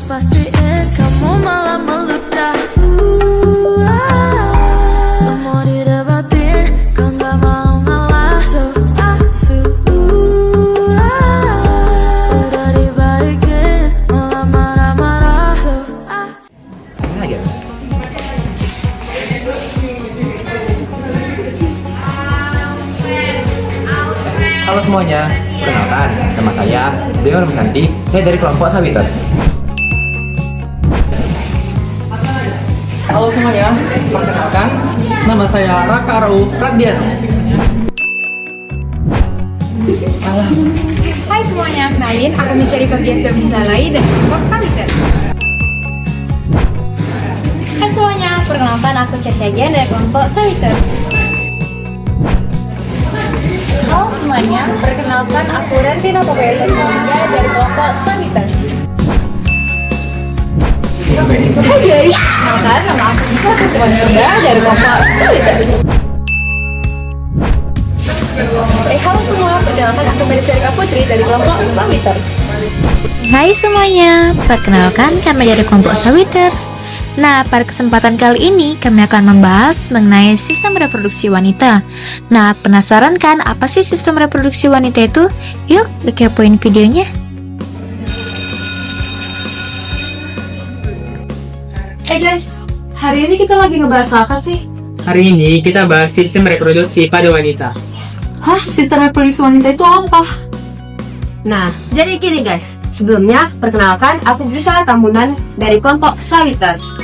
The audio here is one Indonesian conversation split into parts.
pastiin kamu malah meledak. Semua didapatin, kau gak mau ngalah. So udah dibalikin, malah marah-marah. So Halo semuanya, perkenalkan, nama saya Dewa Santi. Saya dari kelompok Sawitters. Halo semuanya, perkenalkan, nama saya Raka Rauf Radiano. Hai semuanya, kenalin, aku Miseri Fabiasta Bizalai dari kelompok Sawitters. Hai semuanya, perkenalkan aku Casyagian dari kelompok Sawitters. Halo semuanya, perkenalkan aku Rentina Popesa Samaria dari kelompok Sawitters. Hai guys, perkenalkan nama aku Nisa Kusuma dari kelompok Sawitters. Halo semua, perkenalkan aku Melisarika Putri dari kelompok Sawitters. Hai semuanya, perkenalkan kami dari kelompok Sawitters. Nah, pada kesempatan kali ini kami akan membahas mengenai sistem reproduksi wanita. Nah, penasaran kan apa sih sistem reproduksi wanita itu? Yuk, kepoin videonya. Guys, hari ini kita lagi ngebahas apa sih? Hari ini kita bahas sistem reproduksi pada wanita. Hah? Sistem reproduksi wanita itu apa? Nah, jadi gini guys. Sebelumnya, perkenalkan aku Grisala Tambunan dari kelompok Sawitters.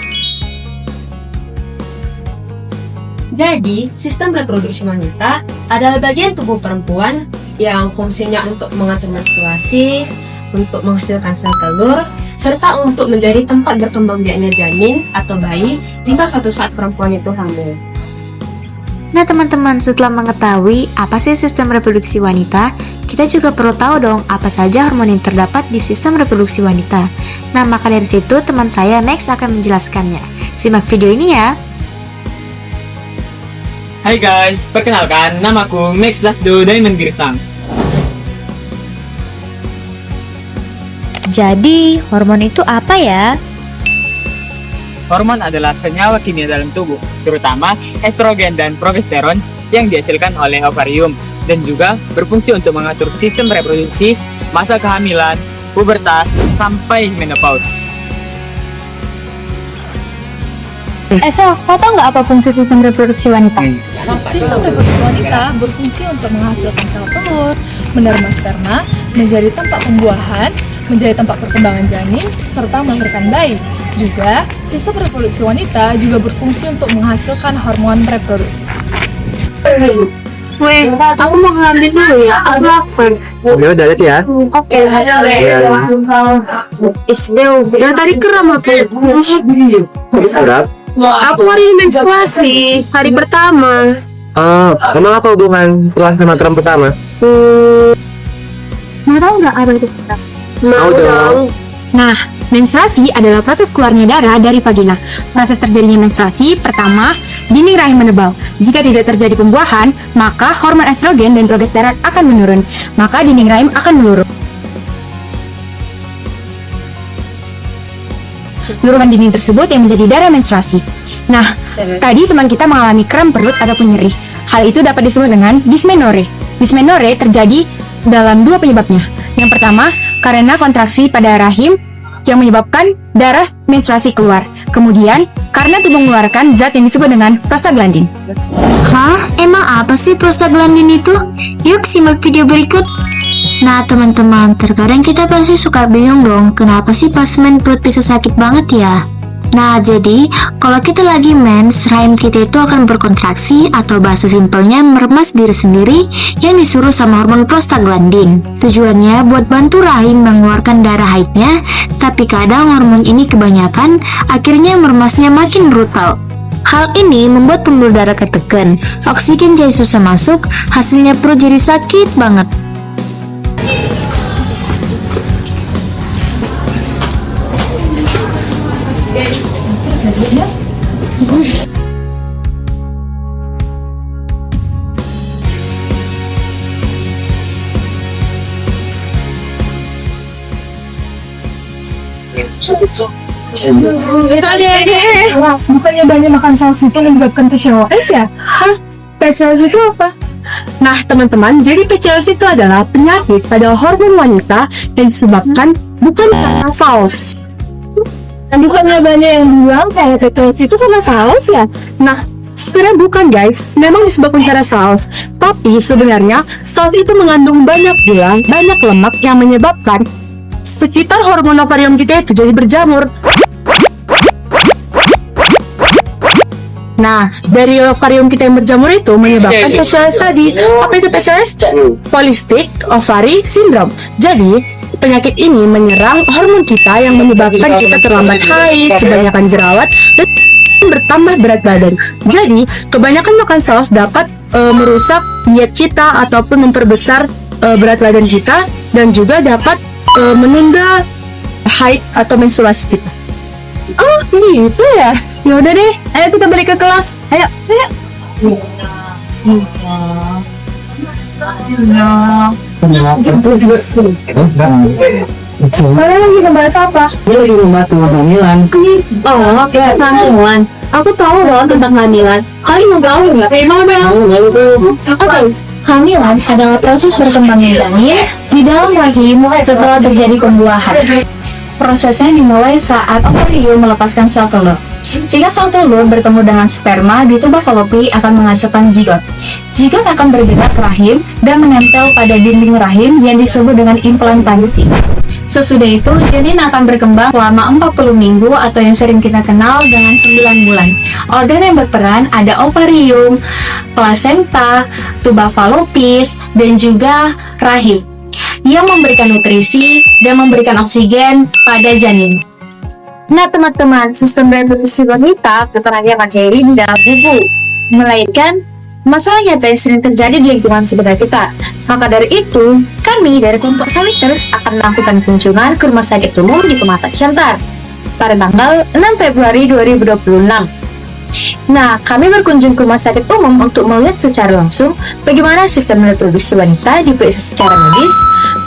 Jadi, sistem reproduksi wanita adalah bagian tubuh perempuan yang fungsinya untuk mengatur menstruasi, untuk menghasilkan sel telur, serta untuk menjadi tempat berkembang biaknya janin atau bayi jika suatu saat perempuan itu hamil. Nah teman-teman, setelah mengetahui apa sih sistem reproduksi wanita, kita juga perlu tahu dong apa saja hormon yang terdapat di sistem reproduksi wanita. Nah maka dari situ teman saya Max akan menjelaskannya. Simak video ini ya. Hai guys, perkenalkan, namaku Max Lasdo Diamond Girsang. Jadi, hormon itu apa ya? Hormon adalah senyawa kimia dalam tubuh, terutama estrogen dan progesteron yang dihasilkan oleh ovarium dan juga berfungsi untuk mengatur sistem reproduksi, masa kehamilan, pubertas, sampai menopause. So, kau tahu nggak apa fungsi sistem reproduksi wanita? Sistem reproduksi wanita berfungsi untuk menghasilkan sel telur, menerima sperma, menjadi tempat pembuahan, menjadi tempat perkembangan janin, serta melahirkan bayi. Juga, sistem reproduksi wanita juga berfungsi untuk menghasilkan hormon reproduksi. Weh, aku mau ngambil dulu ya. Aku lapar. Ya udah lihat ya. Oke, Isdeo, dari tadi kram apa? Habis berapa? Aku hari ini menstruasi, hari pertama. Emang apa hubungan setelah sama term pertama? mau tahu nggak apa itu? Mau dong. Nah, menstruasi adalah proses keluarnya darah dari vagina. Proses terjadinya menstruasi pertama, dinding rahim menebal. Jika tidak terjadi pembuahan, maka hormon estrogen dan progesteron akan menurun. Maka dinding rahim akan melurus. Luruhan dinding tersebut yang menjadi darah menstruasi. Nah, tadi teman kita mengalami kram perut ataupun nyeri. Hal itu dapat disebut dengan dysmenorrhea. Dysmenorrhea terjadi dalam dua penyebabnya. Yang pertama, karena kontraksi pada rahim yang menyebabkan darah menstruasi keluar. Kemudian, karena tubuh mengeluarkan zat yang disebut dengan prostaglandin. Hah? Emang apa sih prostaglandin itu? Yuk simak video berikut. Nah teman-teman, terkadang kita pasti suka bingung dong, kenapa sih pas mens perut bisa sakit banget ya? Nah jadi, kalau kita lagi mens, rahim kita itu akan berkontraksi atau bahasa simpelnya meremas diri sendiri yang disuruh sama hormon prostaglandin. Tujuannya buat bantu rahim mengeluarkan darah haidnya, tapi kadang hormon ini kebanyakan, akhirnya meremasnya makin brutal. Hal ini membuat pembuluh darah ketekan, oksigen jadi susah masuk, hasilnya perut jadi sakit banget. Bukannya banyak makan saus itu menyebabkan PCOS ya? Hah? PCOS itu apa? Nah, teman-teman, jadi PCOS itu adalah penyakit pada hormon wanita yang disebabkan bukan karena saus. Bukannya banyak yang bilang kayak PCOS itu karena saus ya? Nah, sebenarnya bukan guys, memang disebabkan karena saus. Tapi sebenarnya saus itu mengandung banyak gula, banyak lemak yang menyebabkan sekitar hormon ovarium kita itu jadi berjamur. Nah, dari ovarium kita yang berjamur itu menyebabkan PCOS tadi. Apa itu PCOS? Polycystic Ovary Syndrome. Jadi, penyakit ini menyerang hormon kita yang menyebabkan kita terlambat haid, kebanyakan jerawat, dan bertambah berat badan. Jadi, kebanyakan makan saus dapat merusak diet kita ataupun memperbesar berat badan kita dan juga dapat menunda haid atau menstruasi kita. Oh gitu ya? Ya udah deh, ayo kita balik ke kelas. Ayo. Kalian lagi ngebahas apa? Dia lagi ngebahas tentang kehamilan. Oh, kayak kehamilan. Aku tahu loh tentang kehamilan. Kalian mau tahu nggak? Oke. Kehamilan adalah proses berkembangnya janin di dalam rahim setelah terjadi pembuahan. Prosesnya dimulai saat ovarium melepaskan sel telur. Jika sel telur bertemu dengan sperma di tuba falopi akan menghasilkan zigot. Zigot akan bergerak ke rahim dan menempel pada dinding rahim yang disebut dengan implantasi. Sesudah itu, janin akan berkembang selama 40 minggu atau yang sering kita kenal dengan 9 bulan. Organ yang berperan ada ovarium, plasenta, tuba falopis, dan juga rahim yang memberikan nutrisi dan memberikan oksigen pada janin. Nah teman-teman, sistem reproduksi wanita keterangan materi di dalam tubuh, melainkan masalah nyata yang sering terjadi di lingkungan sekitar kita. Maka dari itu, kami dari kelompok Sawiters akan melakukan kunjungan ke Rumah Sakit Umum di Pematang Siantar pada tanggal 6 Februari 2026. Nah, kami berkunjung ke rumah sakit umum untuk melihat secara langsung bagaimana sistem reproduksi wanita diperiksa secara medis,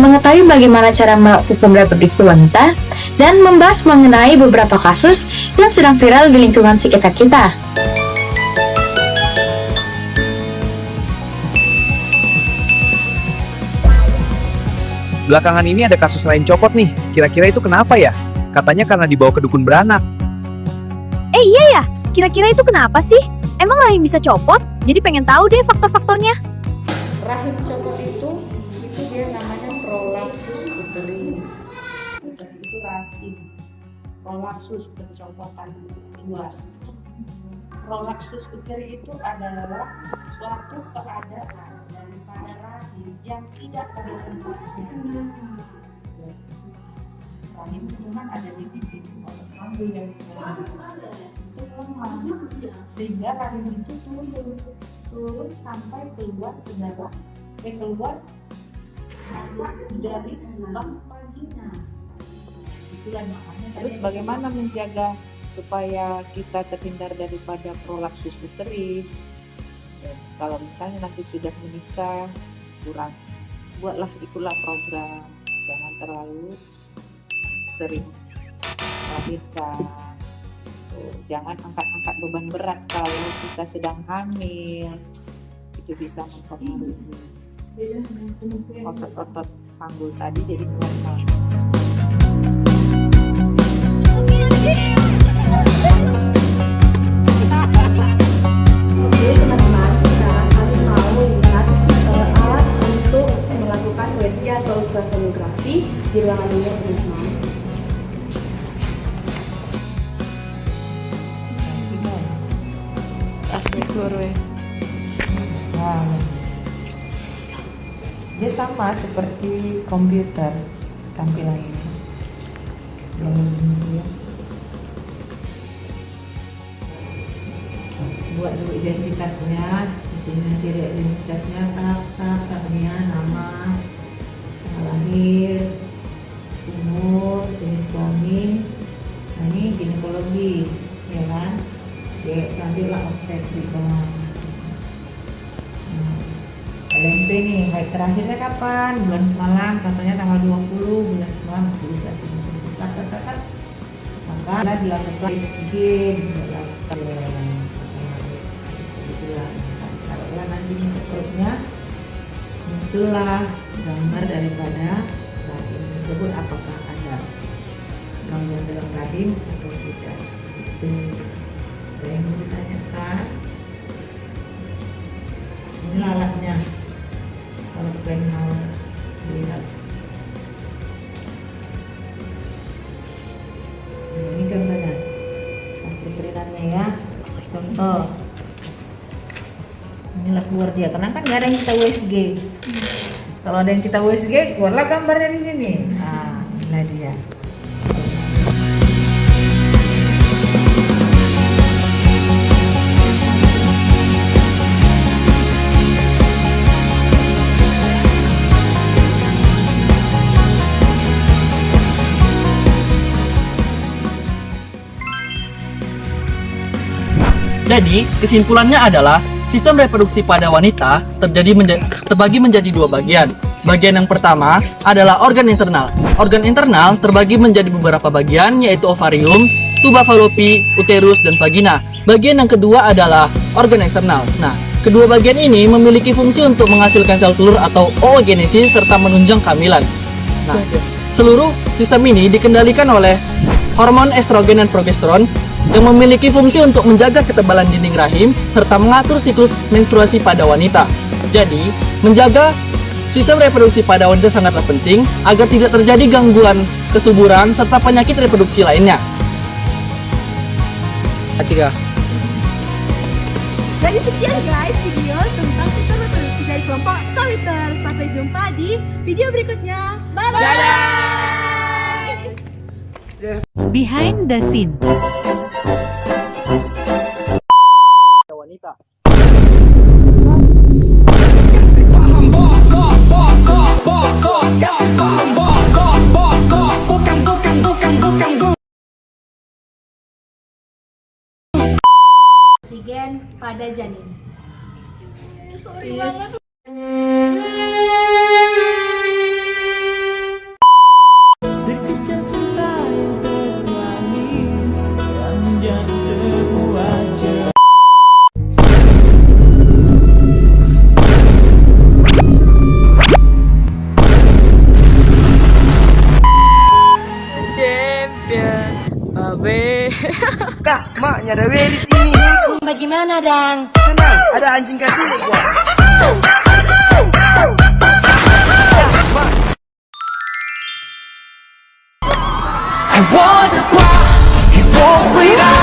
mengetahui bagaimana cara merawat sistem reproduksi wanita, dan membahas mengenai beberapa kasus yang sedang viral di lingkungan sekitar kita. Belakangan ini ada kasus lain copot nih. Kira-kira itu kenapa ya? Katanya karena dibawa ke dukun beranak. Iya ya, kira-kira itu kenapa sih? Emang rahim bisa copot? Jadi pengen tahu deh faktor-faktornya. Rahim copot itu dia namanya prolapsus uteri. Itu rahim. Prolapsus pencopotan keluar. Prolapsus uteri itu adalah suatu keadaan daripada rahim yang tidak pada tempatnya. Rahim itu kan ada di titik ambil yang itu lemah, sehingga rahim itu turun sampai keluar ke dalam keluar dari lubang vagina. Itulah namanya. Terus bagaimana menjaga supaya kita terhindar daripada prolapsus uteri? Kalau misalnya nanti sudah menikah, ikutlah program, jangan terlalu sering melahirkan. Jangan angkat-angkat beban berat kalau kita sedang hamil, itu bisa mempengaruhi otot-otot panggul tadi jadi normal. Oke teman-teman, sekarang kami mau lihat alat untuk melakukan USG atau ultrasonografi di ruangan ini teman-teman. Dia sama seperti komputer tampilannya. Buat dulu identitasnya, di sini nanti ada identitasnya, kakaknya, nama, tanggal lahir, umur, jenis kelamin. Nah ini ginekologi, ya kan? Nanti lah obstetrik bawah. LMP nih, haid terakhirnya kapan? Bulan semalam, contohnya tanggal 20 bulan semalam, bisa maka dilakukan USG taruhlah nanti di perutnya muncullah gambar daripada rahim tersebut, apakah ada gangguan dalam rahim atau tidak. Itu yang ditanyakan. Ini alatnya kalau pengen mau lihat. Ini contohnya hasil perintannya ya. Contoh inilah keluar dia, karena kan nggak ada yang kita USG. Kalau ada yang kita USG, keluarlah gambarnya di sini. Nah, inilah dia. Jadi, kesimpulannya adalah sistem reproduksi pada wanita terbagi menjadi dua bagian. Bagian yang pertama adalah organ internal. Organ internal terbagi menjadi beberapa bagian, yaitu ovarium, tuba fallopi, uterus, dan vagina. Bagian yang kedua adalah organ eksternal. Nah, kedua bagian ini memiliki fungsi untuk menghasilkan sel telur atau oogenesis serta menunjang kehamilan. Nah, seluruh sistem ini dikendalikan oleh hormon estrogen dan progesteron yang memiliki fungsi untuk menjaga ketebalan dinding rahim serta mengatur siklus menstruasi pada wanita. Jadi, menjaga sistem reproduksi pada wanita sangatlah penting agar tidak terjadi gangguan kesuburan serta penyakit reproduksi lainnya. Atika. Jadi sekian guys video tentang sistem reproduksi dari kelompok Sawiter. Sampai jumpa di video berikutnya. Bye bye. Behind the scene. Oksigen pada janin. Sorry banget. Champion, babe. Kak, maknya Dewi di sini. Bagaimana dang? Tenang, ada anjing kecil gua. I wanna cry, you won't wait.